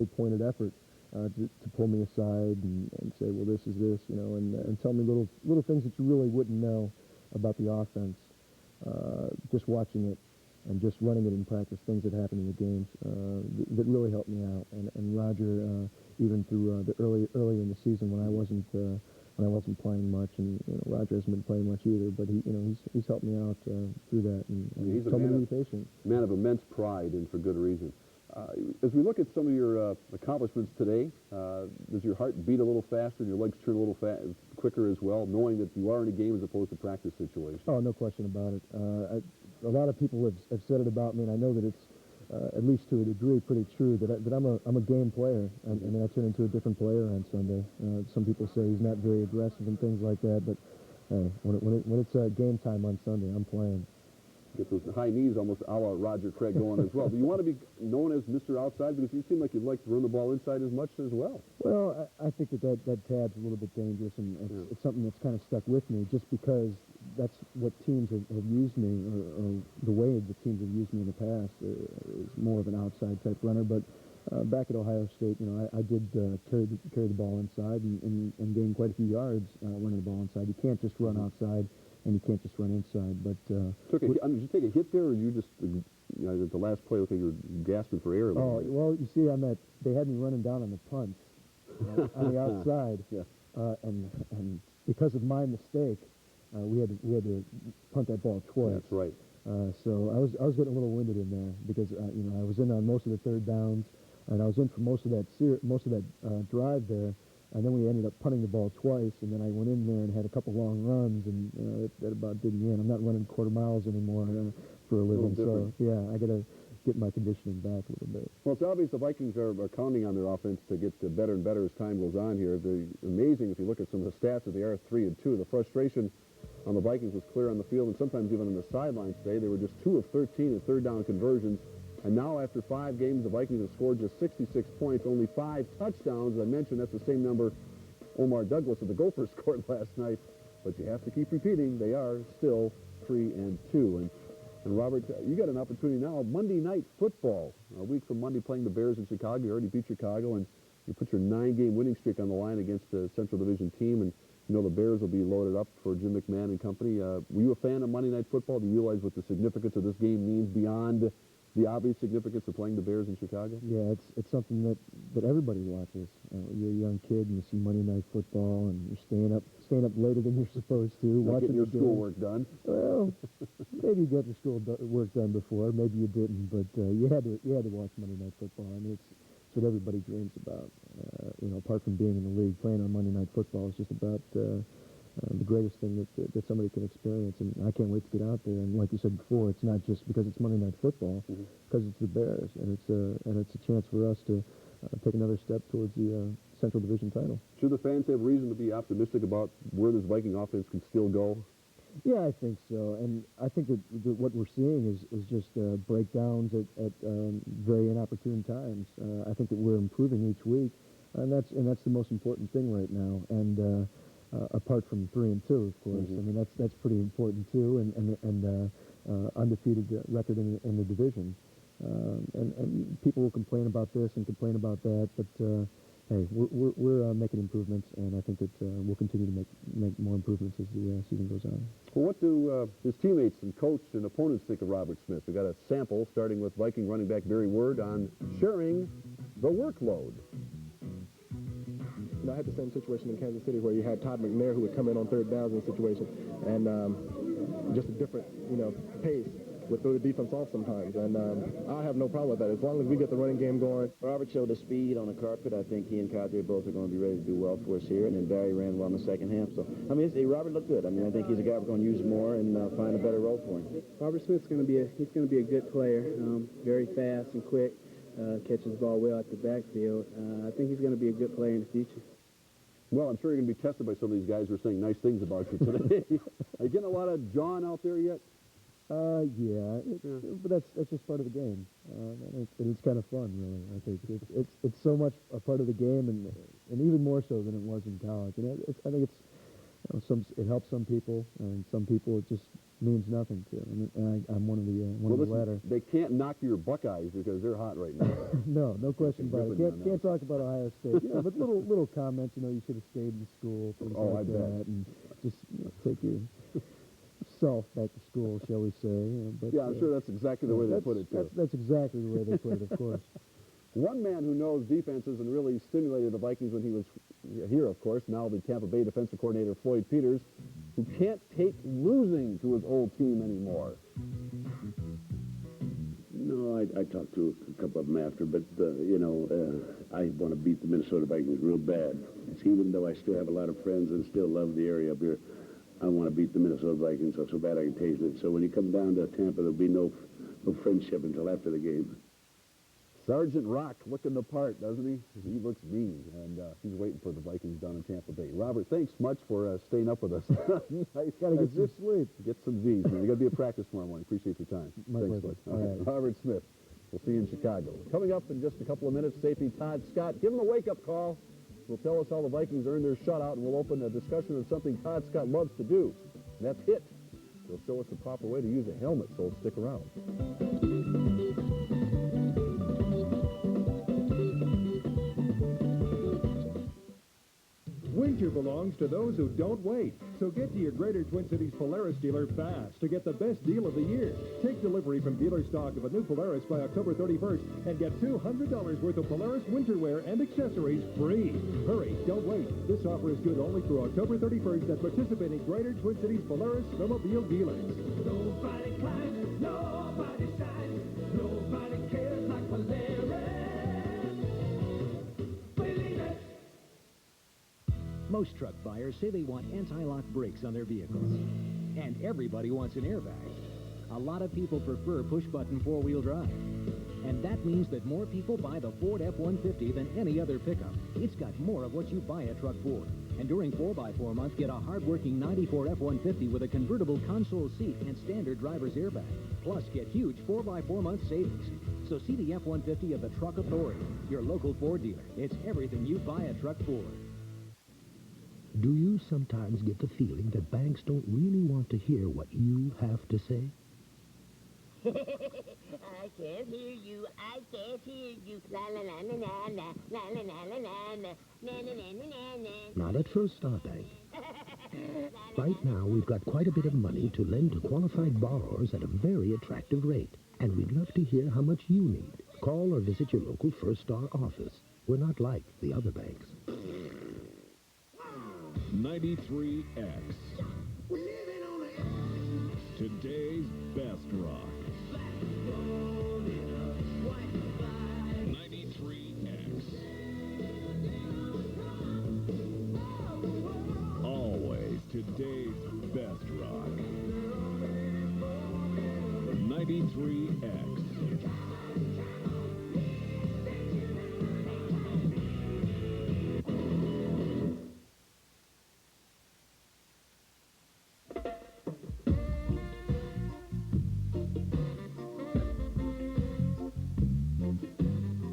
pointed effort to pull me aside and say, well, this is this, you know, and tell me little things that you really wouldn't know about the offense. Just watching it and just running it in practice, things that happen in the games that really helped me out. And Roger, even through the early in the season when I wasn't playing much, and you know, Roger hasn't been playing much either, but he's helped me out through that and he's told me to be patient. Man of immense pride, and for good reason. As we look at some of your accomplishments today, does your heart beat a little faster and your legs turn a little quicker as well, knowing that you are in a game as opposed to practice situation? Oh, no question about it. A lot of people have said it about me, and I know that it's at least to a degree pretty true that I'm a game player, and then I turn into a different player on Sunday. Some people say he's not very aggressive and things like that, but hey, when it's game time on Sunday, I'm playing. Get those high knees almost a la Roger Craig going as well. Do you want to be known as Mr. Outside? Because you seem like you'd like to run the ball inside as much as well. Well, I think that tab's a little bit dangerous, and it's something that's kind of stuck with me just because that's what teams have used me, or the way the teams have used me in the past is more of an outside type runner. But back at Ohio State, you know, I did carry the ball inside and gain quite a few yards running the ball inside. You can't just run outside, and you can't just run inside. But did you take a hit there, or you just, you know, at the last play, looked like you were gasping for air? Oh, well, you see, they had me running down on the punt on the outside, and because of my mistake, we had to punt that ball twice. That's right. So I was getting a little winded in there because you know, I was in on most of the third downs, and I was in for most of that drive there. And then we ended up punting the ball twice, and then I went in there and had a couple long runs, and that about did me in. I'm not running quarter miles anymore for a living, so yeah, I got to get my conditioning back a little bit. Well, it's obvious the Vikings are counting on their offense to get better and better as time goes on here. They're amazing if you look at some of the stats that they are 3-2. The frustration on the Vikings was clear on the field, and sometimes even on the sidelines today. They were just 2 of 13 in third down conversions. And now, after 5 games, the Vikings have scored just 66 points, only 5 touchdowns. As I mentioned, that's the same number Omar Douglas of the Gophers scored last night. But you have to keep repeating, they are still 3-2. And Robert, you got an opportunity now. Monday Night Football, a week from Monday, playing the Bears in Chicago. You already beat Chicago, and you put your 9-game winning streak on the line against a Central Division team. And you know the Bears will be loaded up for Jim McMahon and company. Were you a fan of Monday Night Football? Do you realize what the significance of this game means beyond the obvious significance of playing the Bears in Chicago? Yeah, it's something that everybody watches. You're a young kid and you see Monday Night Football, and you're staying up later than you're supposed to. Not getting your schoolwork done. Well, maybe you got your schoolwork done before, maybe you didn't, but you had to watch Monday Night Football. I mean, it's what everybody dreams about. You know, apart from being in the league, playing on Monday Night Football is just about the greatest thing that somebody can experience, and I can't wait to get out there. And like you said before, it's not just because it's Monday Night Football, because it's the Bears, and it's a chance for us to take another step towards the Central Division title. Should the fans have reason to be optimistic about where this Viking offense can still go? Yeah, I think so, and I think that what we're seeing is just breakdowns at very inopportune times. I think that we're improving each week, and that's the most important thing right now. And apart from 3-2, of course. I mean, that's pretty important too, and undefeated record in the division. And people will complain about this and complain about that, but hey, we're making improvements, and I think that we'll continue to make more improvements as the season goes on. Well, what do his teammates and coach and opponents think of Robert Smith? We got a sample starting with Viking running back Barry Word on sharing the workload. I had the same situation in Kansas City where you had Todd McNair who would come in on third downs in the situation, and just a different, pace would throw the defense off sometimes, and I have no problem with that as long as we get the running game going. Robert showed the speed on the carpet. I think he and Cadre both are going to be ready to do well for us here, and then Barry ran well in the second half. So, I mean, Robert looked good. I mean, I think he's a guy we're going to use more and find a better role for him. Robert Smith's going to be a good player, very fast and quick, catches the ball well at the backfield. I think he's going to be a good player in the future. Well, I'm sure you're going to be tested by some of these guys who are saying nice things about you today. Are you getting a lot of John out there yet? Yeah, but that's just part of the game, and it's kind of fun, really. I think it's so much a part of the game, and even more so than it was in college. And I think it helps some people, and some people it just means nothing to. And I'm one of the latter. They can't knock your Buckeyes because they're hot right now. No question about it. Can't talk about Ohio State. But little comments. You should have stayed in school. Things like that, and just take your self back to school, shall we say? But yeah, I'm sure that's exactly the way they put it too. That's exactly the way they put it, of course. One man who knows defenses and really stimulated the Vikings when he was here, of course, now the Tampa Bay defensive coordinator Floyd Peters, who can't take losing to his old team anymore. No, I talked to a couple of them after, but, I want to beat the Minnesota Vikings real bad. Even though I still have a lot of friends and still love the area up here, I want to beat the Minnesota Vikings so bad I can taste it. So when you come down to Tampa, there'll be no friendship until after the game. Sergeant Rock looking the part, doesn't he? He looks mean, and he's waiting for the Vikings down in Tampa Bay. Robert, thanks much for staying up with us. Nice. Got to get some sleep. Get some Z's. You got to be at practice tomorrow morning. Appreciate your time. My thanks, pleasure. All right. Robert Smith. We'll see you in Chicago. Coming up in just a couple of minutes, safety Todd Scott. Give him a wake-up call. He'll tell us how the Vikings earned their shutout, and we'll open a discussion on something Todd Scott loves to do, and that's hit. He'll show us the proper way to use a helmet, so stick around. Winter belongs to those who don't wait. So get to your Greater Twin Cities Polaris dealer fast to get the best deal of the year. Take delivery from dealer stock of a new Polaris by October 31st and get $200 worth of Polaris winter wear and accessories free. Hurry, don't wait. This offer is good only through October 31st at participating Greater Twin Cities Polaris snowmobile dealers. Nobody climbs, nobody shines, nobody cares like Polaris. Believe it. Most truck buyers say they want anti-lock brakes on their vehicles. And everybody wants an airbag. A lot of people prefer push-button four-wheel drive. And that means that more people buy the Ford F-150 than any other pickup. It's got more of what you buy a truck for. And during 4x4 month, get a hard-working 94 F-150 with a convertible console seat and standard driver's airbag. Plus, get huge 4x4 month savings. So see the F-150 of the Truck Authority, your local Ford dealer. It's everything you buy a truck for. Do you sometimes get the feeling that banks don't really want to hear what you have to say? I can't hear you. I can't hear you. La la la la la la la la la la la la la. Not at First Star Bank. Right now, we've got quite a bit of money to lend to qualified borrowers at a very attractive rate. And we'd love to hear how much you need. Call or visit your local First Star office. We're not like the other banks. 93X. Today's best rock. 93X. Always today's best rock. 93X.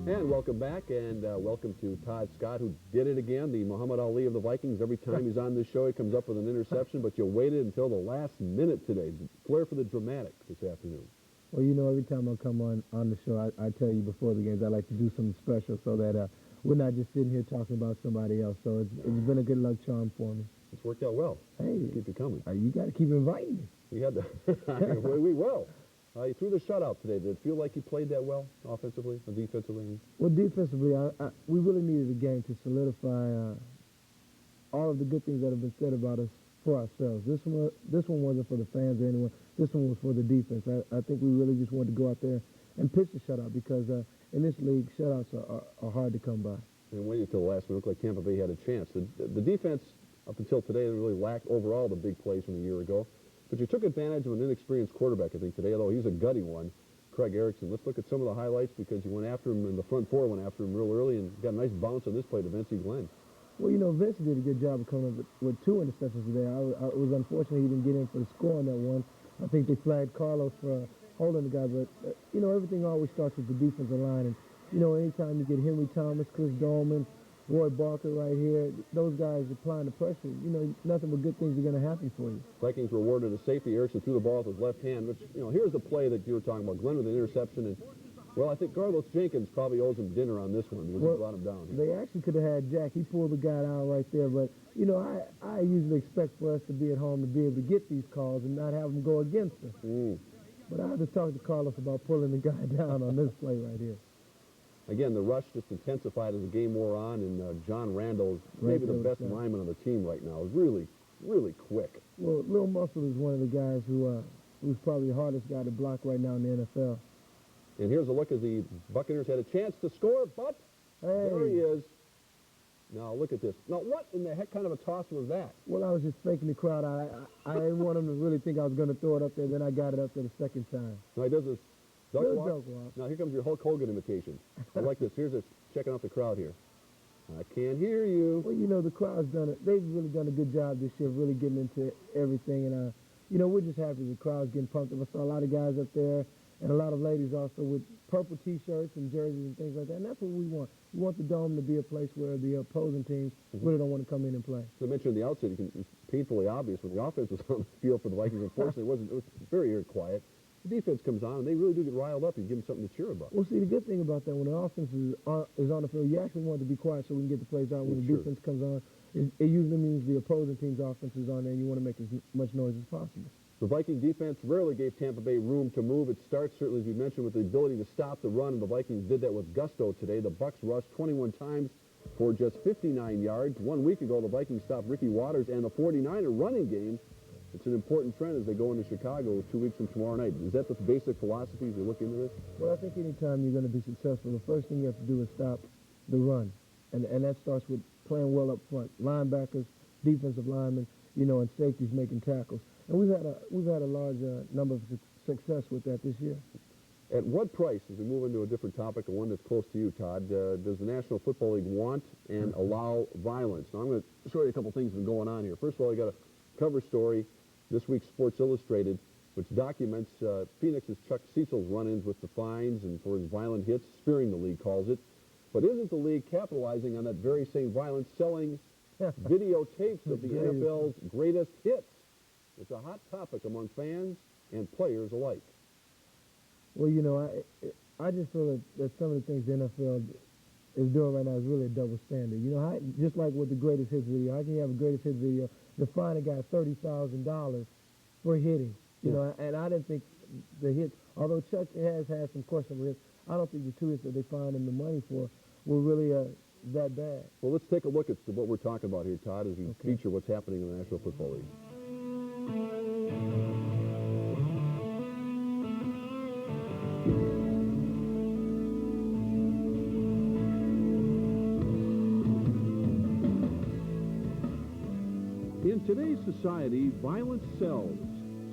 And welcome back, and welcome to Todd Scott, who did it again, the Muhammad Ali of the Vikings. Every time he's on this show, he comes up with an interception, but you waited until the last minute today. Flair for the dramatic this afternoon. Well, every time I come on the show, I tell you before the games, I like to do something special so that we're not just sitting here talking about somebody else. So it's been a good luck charm for me. It's worked out well. Hey. Keep it coming. You got to keep inviting me. We had to. We will. You threw the shutout today. Did it feel like you played that well, offensively or defensively? Well, defensively, we really needed a game to solidify all of the good things that have been said about us for ourselves. This one wasn't for the fans or anyone. This one was for the defense. I think we really just wanted to go out there and pitch the shutout because in this league, shutouts are hard to come by. And waiting until the last minute, it looked like Tampa Bay had a chance. The defense, up until today, really lacked overall the big plays from a year ago. But you took advantage of an inexperienced quarterback, I think, today, although he's a gutty one, Craig Erickson. Let's look at some of the highlights because you went after him, and the front four went after him real early and got a nice bounce on this play to Vincey Glenn. Well, Vince did a good job of coming up with two interceptions today. It was unfortunate he didn't get in for the score on that one. I think they flagged Carlos for holding the guy, but, everything always starts with the defensive line. And, anytime you get Henry Thomas, Chris Dolman, Roy Barker right here. Those guys applying the pressure. You know, nothing but good things are going to happen for you. Vikings rewarded a safety. Erickson threw the ball with his left hand, which, you know, here's the play that you were talking about. Glenn with an interception, and, well, I think Carlos Jenkins probably owes him dinner on this one because he brought him down here. They actually could have had Jack. He pulled the guy down right there, but, you know, I usually expect for us to be at home to be able to get these calls and not have them go against us. But I had to talk to Carlos about pulling the guy down on this play right here. Again, the rush just intensified as the game wore on, and John Randall is maybe the best lineman on the team right now. Really, really quick. Well, Lil Muscle is one of the guys who's probably the hardest guy to block right now in the NFL. And here's a look as the Buccaneers had a chance to score, but there he is. Now, look at this. Now, what in the heck kind of a toss was that? Well, I was just faking the crowd. I didn't want him to really think I was going to throw it up there. Then I got it up there the second time. Now, he does this duck Little walk. duck walk. Now, here comes your Hulk Hogan imitation. I like this. Here's this, checking out the crowd here. I can't hear you. Well, you know, the crowd's done it. They've really done a good job this year, really getting into everything. And, you know, we're just happy the crowd's getting pumped up. I saw a lot of guys up there and a lot of ladies also with purple T-shirts and jerseys and things like that. And that's what we want. We want the Dome to be a place where the opposing teams really don't want to come in and play. As I mentioned at the outset, it's painfully obvious when the offense was on the field for the Vikings. Unfortunately, it was very, very quiet. The defense comes on, and they really do get riled up. You give them something to cheer about. Well, see, the good thing about that, when the offense is on the field, you actually want it to be quiet so we can get the plays out. When the defense comes on, it usually means the opposing team's offense is on there, and you want to make as much noise as possible. The Viking defense rarely gave Tampa Bay room to move. It starts, certainly, as you mentioned, with the ability to stop the run, and the Vikings did that with gusto today. The Bucs rushed 21 times for just 59 yards. 1 week ago, the Vikings stopped Ricky Watters and the 49er running game. It's an important trend as they go into Chicago 2 weeks from tomorrow night. Is that the basic philosophy as you look into this? Well, I think anytime you're going to be successful, the first thing you have to do is stop the run. And that starts with playing well up front. Linebackers, defensive linemen, you know, and safeties making tackles. And we've had a large number of success with that this year. At what price, as we move into a different topic, and one that's close to you, Todd, does the National Football League want and allow violence? Now, I'm going to show you a couple things that have been going on here. First of all, I got a cover story this week's Sports Illustrated, which documents Phoenix's Chuck Cecil's run-ins with the fines and for his violent hits, spearing the league calls it. But isn't the league capitalizing on that very same violence, selling videotapes of the NFL's greatest hits? It's a hot topic among fans and players alike. Well, you know, I just feel that some of the things the NFL is doing right now is really a double standard. You know, just like with the greatest hits video, how can you have a greatest hits video to fine a guy $30,000 for hitting? You know, and I didn't think the hits, although Chuck has had some questionable hits, I don't think the two hits that they fined him the money for were really that bad. Well, let's take a look at what we're talking about here, Todd, as we feature what's happening in the National Football League. In today's society, violence sells.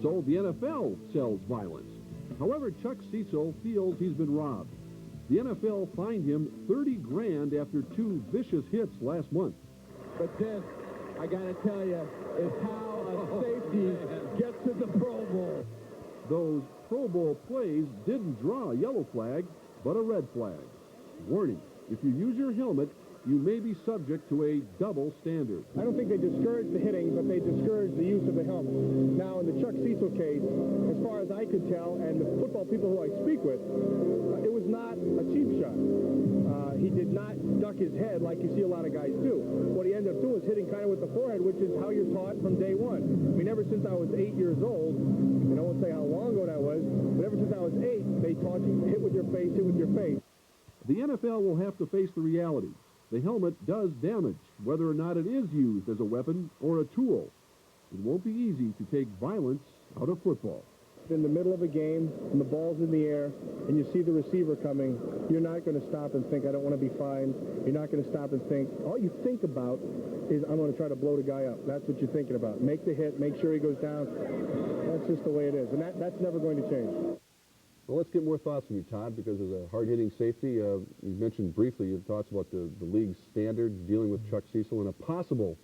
So the NFL sells violence. However, Chuck Cecil feels he's been robbed. The NFL fined him $30 grand after 2 vicious hits last month. But this, I gotta tell you, is how a safety gets to the Pro Bowl. Those Pro Bowl plays didn't draw a yellow flag, but a red flag. Warning, if you use your helmet, you may be subject to a double standard. I don't think they discourage the hitting, but they discourage the use of the helmet. Now, in the Chuck Cecil case, as far as I could tell, and the football people who I speak with, it was not a cheap shot. He did not duck his head like you see a lot of guys do. What he ended up doing was hitting kind of with the forehead, which is how you're taught from day one. I mean, ever since I was 8 years old, and I won't say how long ago that was, but ever since I was 8, they taught you hit with your face, hit with your face. The NFL will have to face the reality. The helmet does damage, whether or not it is used as a weapon or a tool. It won't be easy to take violence out of football. In the middle of a game, and the ball's in the air, and you see the receiver coming, you're not going to stop and think, I don't want to be fined. You're not going to stop and think. All you think about is, I'm going to try to blow the guy up. That's what you're thinking about. Make the hit, make sure he goes down. That's just the way it is, and that's never going to change. Well, let's get more thoughts from you, Todd, because as a hard-hitting safety, you mentioned briefly your thoughts about the league's standards dealing with Chuck Cecil and a possible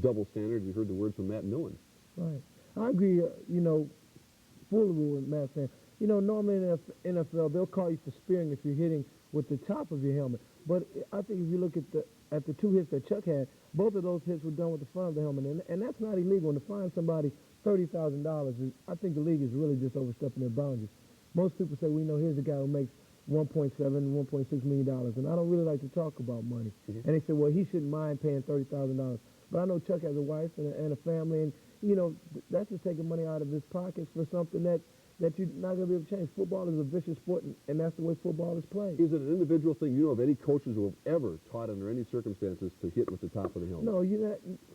double standard. You heard the words from Matt Millen. Right. I agree, you know, fully with what Matt's saying. You know, normally in the NFL, they'll call you for spearing if you're hitting with the top of your helmet. But I think if you look at at the 2 hits that Chuck had, both of those hits were done with the front of the helmet, and that's not illegal. And to fine somebody $30,000, I think the league is really just overstepping their boundaries. Most people say, well, here's a guy who makes $1.7, $1.6 million, and I don't really like to talk about money. And they say, well, he shouldn't mind paying $30,000. But I know Chuck has a wife and a family, and, that's just taking money out of his pockets for something that you're not going to be able to change. Football is a vicious sport, and that's the way football is played. Is it an individual thing? You know of any coaches who have ever taught under any circumstances to hit with the top of the helmet? No,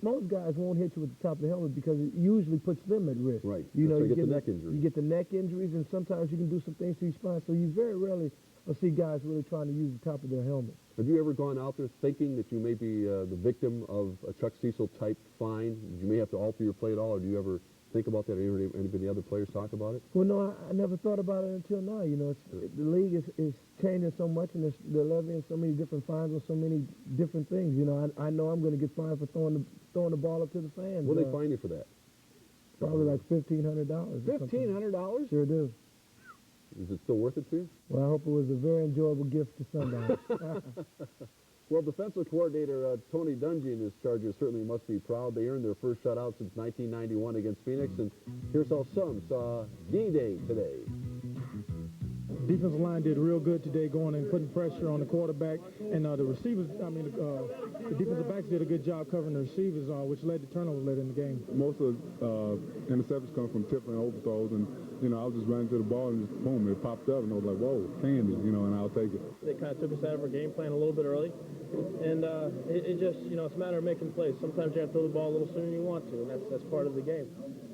most guys won't hit you with the top of the helmet because it usually puts them at risk. Right. You get the neck injury. You get the neck injuries, and sometimes you can do some things to your spine. So you very rarely will see guys really trying to use the top of their helmet. Have you ever gone out there thinking that you may be the victim of a Chuck Cecil type fine? You may have to alter your play at all, or do you ever think about that, or any of the other players talk about it? Well, no, I never thought about it until now. The league is changing so much, and they're levying so many different fines on so many different things. I know I'm going to get fined for throwing the ball up to the fans. What do they fine you for that? Probably like $1,500. $1,500? Sure do. Is it still worth it to you? Well, I hope it was a very enjoyable gift to somebody. Well, defensive coordinator Tony Dungy and his Chargers certainly must be proud. They earned their first shutout since 1991 against Phoenix, and here's how some saw D-Day today. Defensive line did real good today, going and putting pressure on the quarterback, and the receivers, the defensive backs did a good job covering the receivers, which led to turnovers later in the game. Most of interceptions come from tipping and overthrows, and I was just running to the ball and just boom, it popped up, and I was like, whoa, candy, and I'll take it. They kind of took us out of our game plan a little bit early, and it just, it's a matter of making plays. Sometimes you have to throw the ball a little sooner than you want to, and that's part of the game.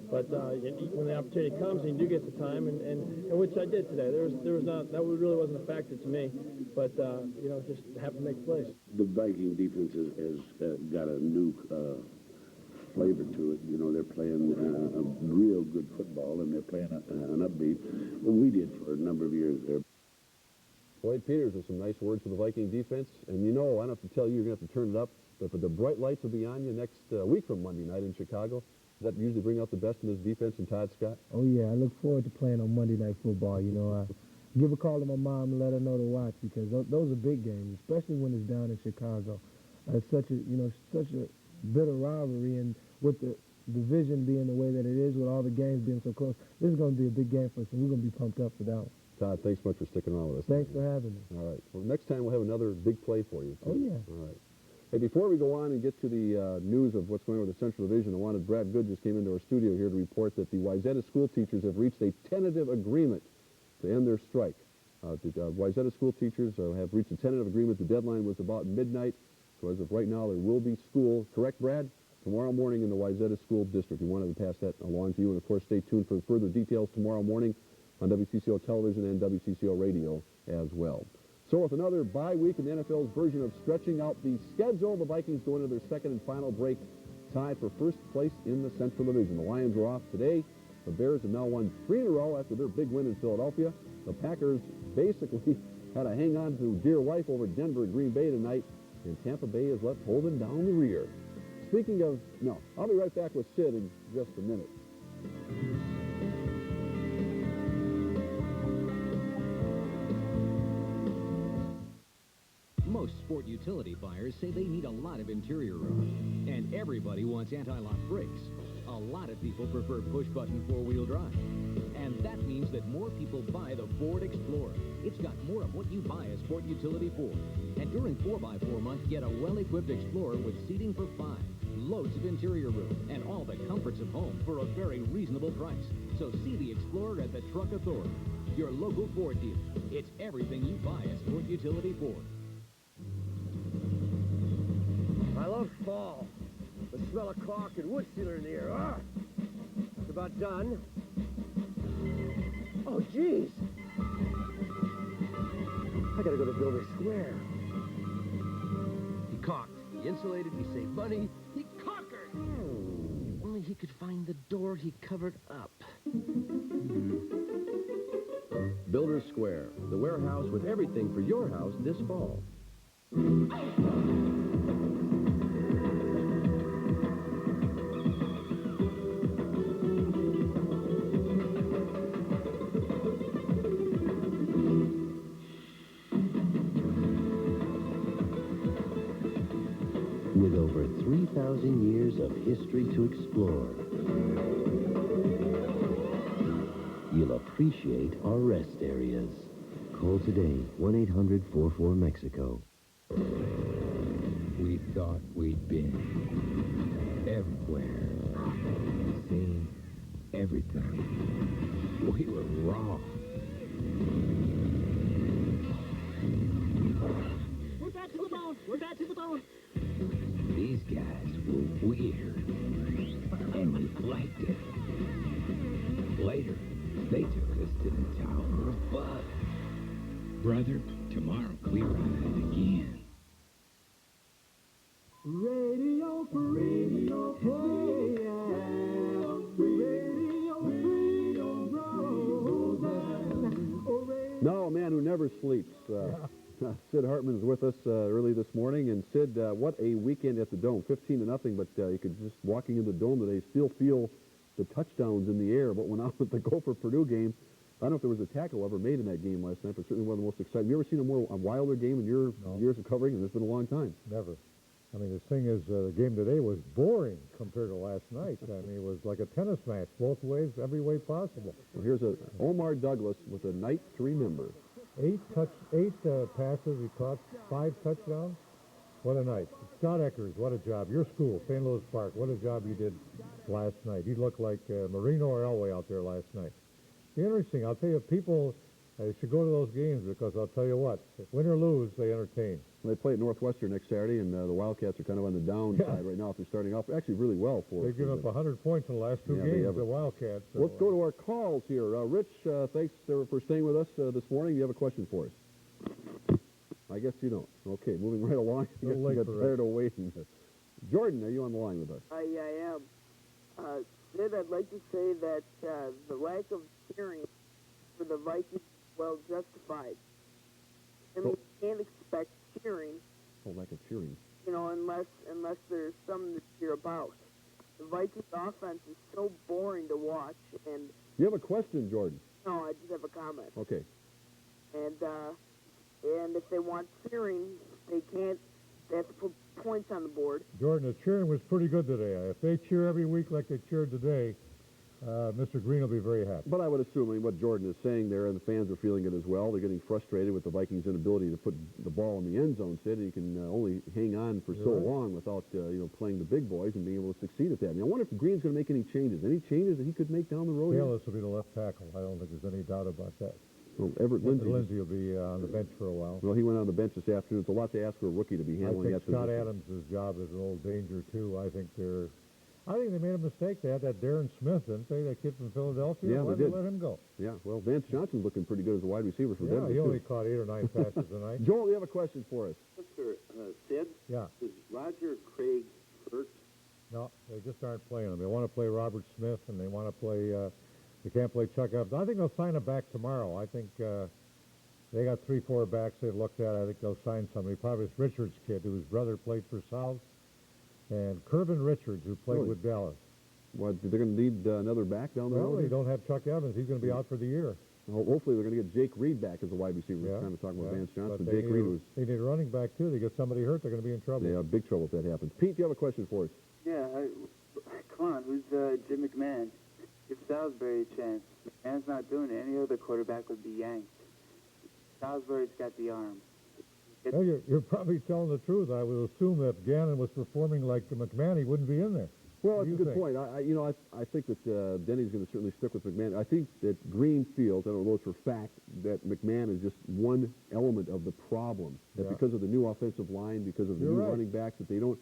But when the opportunity comes and you do get the time, and which I did today, there was not, that really wasn't a factor to me, but just have to make plays. The Viking defense has got a new flavor to it. They're playing a real good football, and they're playing an upbeat. Well, we did for a number of years there. Floyd Peters with some nice words for the Viking defense, and I don't have to tell you, you're going to have to turn it up, but the bright lights will be on you next week from Monday night in Chicago. Does that usually bring out the best in this defense and Todd Scott? Oh, yeah. I look forward to playing on Monday Night Football. I give a call to my mom and let her know to watch, because those are big games, especially when it's down in Chicago. It's such a bitter rivalry, and with the division being the way that it is, with all the games being so close, this is going to be a big game for us, and we're going to be pumped up for that one. Todd, thanks much for sticking around with us. Thanks for having me. All right. Well, next time we'll have another big play for you, too. Oh, yeah. All right. Hey, before we go on and get to the news of what's going on with the Central Division, Brad Good just came into our studio here to report that the Wayzata school teachers have reached a tentative agreement to end their strike. The Wayzata school teachers have reached a tentative agreement. The deadline was about midnight, so as of right now, there will be school. Correct, Brad? Tomorrow morning in the Wayzata School District. We wanted to pass that along to you, and of course, stay tuned for further details tomorrow morning on WCCO television and WCCO radio as well. So with another bye week in the NFL's version of stretching out the schedule, the Vikings go into their second and final break, tied for first place in the Central Division. The Lions were off today. The Bears have now won 3 in a row after their big win in Philadelphia. The Packers basically had to hang on to dear life over Denver and Green Bay tonight, and Tampa Bay is left holding down the rear. Speaking of, I'll be right back with Sid in just a minute. Most sport utility buyers say they need a lot of interior room, and everybody wants anti-lock brakes. A lot of people prefer push-button four-wheel drive, and that means that more people buy the Ford Explorer. It's got more of what you buy a sport utility for. And during 4x4 month, get a well-equipped Explorer with seating for 5, loads of interior room, and all the comforts of home for a very reasonable price. So see the Explorer at the Truck Authority, your local Ford dealer. It's everything you buy a sport utility for. I love fall. The smell of caulk and wood sealer in the air. Ah! It's about done. Oh, geez. I gotta go to Builder Square. He caulked. He insulated. He saved money. He conquered. If only he could find the door he covered up. Builder Square, the warehouse with everything for your house this fall. country to explore. You'll appreciate our rest areas. Call today, 1-800-44-MEXICO. We thought we'd been everywhere, seen everything. We were wrong. We're back to the bone. We're back to the bone. These guys were weird, and we liked it. Later, they took us to the Tower of Bud. Brother, tomorrow we ride again. Radio free, radio free, radio free, Now a man who never sleeps. Sid Hartman is with us early this morning. And Sid, what a weekend at the Dome. 15-0, but you could just, walking in the Dome today, still feel the touchdowns in the air. What went on with the Gopher-Purdue game, I don't know if there was a tackle ever made in that game last night, but certainly one of the most exciting. Have you ever seen a wilder game in your years of covering? And it's been a long time. Never. I mean, the thing is, the game today was boring compared to last night. I mean, it was like a tennis match, both ways, every way possible. Well, here's Omar Douglas with a night to remember. 8 passes, he caught 5 touchdowns. What a night. Scott Eckers, what a job. Your school, St. Louis Park, what a job you did last night. You looked like Marino or Elway out there last night. Interesting. I'll tell you, people should go to those games because I'll tell you what, win or lose, they entertain. Well, they play at Northwestern next Saturday, and the Wildcats are kind of on the downside right now. If they're starting off actually really well for They've given up 100 points in the last 2 games, the Wildcats. So, let's go to our calls here. Rich, thanks for staying with us this morning. You have a question for us? I guess you don't. Okay, moving right along. I guess you got tired of waiting. Jordan, are you on the line with us? I am. Sid, I'd like to say that the lack of cheering for the Vikings is well justified. I mean, you can't expect cheering. Oh, lack of cheering. You know, unless there's something to cheer about. The Vikings offense is so boring to watch, and... You have a question, Jordan? No, I just have a comment. Okay. And if they want cheering, they have to put points on the board. Jordan, the cheering was pretty good today. If they cheer every week like they cheered today, Mr. Green will be very happy. But I would assume, I mean, what Jordan is saying there, and the fans are feeling it as well, they're getting frustrated with the Vikings' inability to put the ball in the end zone. Sid, you can only hang on for so long without playing the big boys and being able to succeed at that. I mean, I wonder if Green's going to make any changes. Any changes that he could make down the road? Bayless will be the left tackle. I don't think there's any doubt about that. Well, Everett Lindsey will be on the bench for a while. Well, he went on the bench this afternoon. It's a lot to ask for a rookie to be handling that. I think Scott Adams' job is an old danger, too. I think they made a mistake. They had that Darren Smith, didn't they? That kid from Philadelphia. Yeah, Why they did. Let him go? Yeah, well, Vance Johnson's looking pretty good as a wide receiver for Denver. Yeah, he only caught 8 or 9 passes tonight. Joel, you have a question for us? Mr. Sid? Yeah. Is Roger Craig hurt? No, they just aren't playing him. They want to play Robert Smith, and they want to play, they can't play Chuck Evans. I think they'll sign him back tomorrow. I think they got 3-4 backs they've looked at. I think they'll sign somebody. Probably this Richards kid, whose brother played for South, and Kirvin Richards, who played with Dallas. What, they're going to need another back down the road? Well, they don't have Chuck Evans. He's going to be out for the year. Well, hopefully they're going to get Jake Reed back as a wide receiver. We're kind of talking about Vance Johnson. But Jake Reed was... They need a running back, too. They get somebody hurt, they're going to be in trouble. Yeah, big trouble if that happens. Pete, do you have a question for us? Yeah, come on, who's Jim McMahon? Give Salisbury a chance. McMahon's not doing it. Any other quarterback would be yanked. Salisbury's got the arm. Well, you're probably telling the truth. I would assume that if Gannon was performing like McMahon, he wouldn't be in there. Well, it's a good point. I think that Denny's going to certainly stick with McMahon. I think that Green feels, I don't know for a fact, that McMahon is just one element of the problem. That because of the new offensive line, because of the new running backs, that they don't...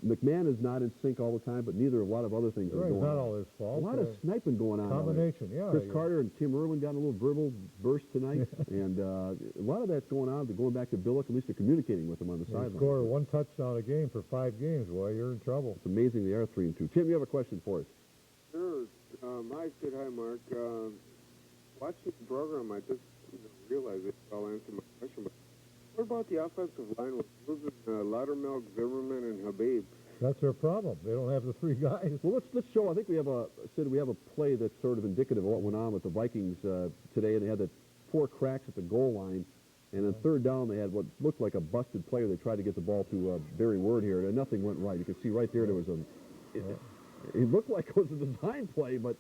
McMahon is not in sync all the time, but neither a lot of other things are going on. It's not all his fault. A lot of sniping going on. Combination, yeah. Chris Carter and Tim Irwin got a little verbal burst tonight, and a lot of that's going on. They're going back to Billick, at least they're communicating with him on the sideline. Score 1 touchdown a game for 5 games. Well, you're in trouble. It's amazing they are 3-2. Tim, you have a question for us? Sure. I said hi, Mark. Watching the program, I just realized it. I'll answer my question. But what about the offensive line with Rosen, Loudermilk, Zimmerman, and Habib? That's their problem. They don't have the 3 guys. Well, let's show. I think we have a play that's sort of indicative of what went on with the Vikings today. And they had the 4 cracks at the goal line, and on 3rd down they had what looked like a busted player. They tried to get the ball to Barry Word here, and nothing went right. You can see right there was an it looked like it was a design play, but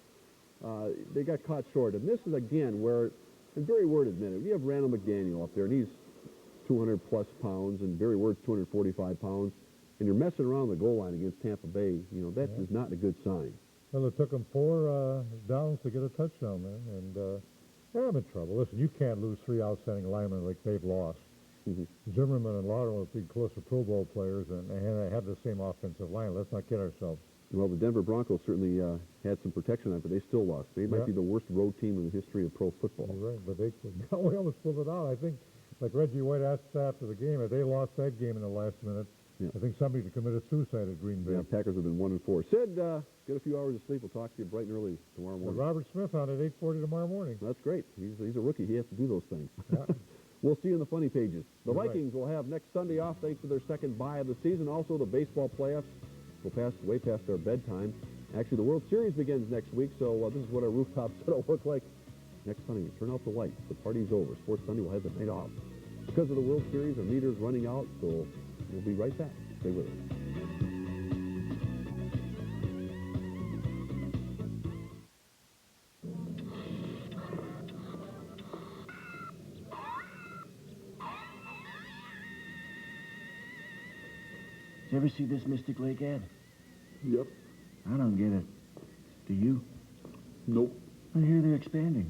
they got caught short. And this is, again, where, and Barry Ward admitted, you have Randall McDaniel up there, and he's 200-plus pounds, and Barry Ward's 245 pounds, and you're messing around the goal line against Tampa Bay. You know, that is not a good sign. Well, it took them 4 downs to get a touchdown there, and they're in trouble. Listen, you can't lose 3 outstanding linemen like they've lost. Zimmerman and Lauder will be close to Pro Bowl players, and they have the same offensive line. Let's not kid ourselves. Well, the Denver Broncos certainly had some protection on it, but they still lost. They might be the worst road team in the history of pro football. You're right, but we almost pulled it out. I think, like Reggie White asked after the game, if they lost that game in the last minute, I think somebody could committed suicide at Green Bay. Yeah, Packers have been 1-4. Sid, get a few hours of sleep. We'll talk to you bright and early tomorrow morning. Robert Smith on at 8:40 tomorrow morning. That's great. He's a rookie. He has to do those things. We'll see you in the funny pages. The Vikings will have next Sunday off thanks to their second bye of the season. Also, the baseball playoffs will way past their bedtime. Actually, the World Series begins next week, so this is what our rooftop set will look like next Sunday. Turn out the lights. The party's over. Sports Sunday will have the night off. Because of the World Series, our meter's running out, so we'll be right back. Stay with us. Did you ever see this Mystic Lake ad? Yep. I don't get it. Do you? Nope. I hear they're expanding.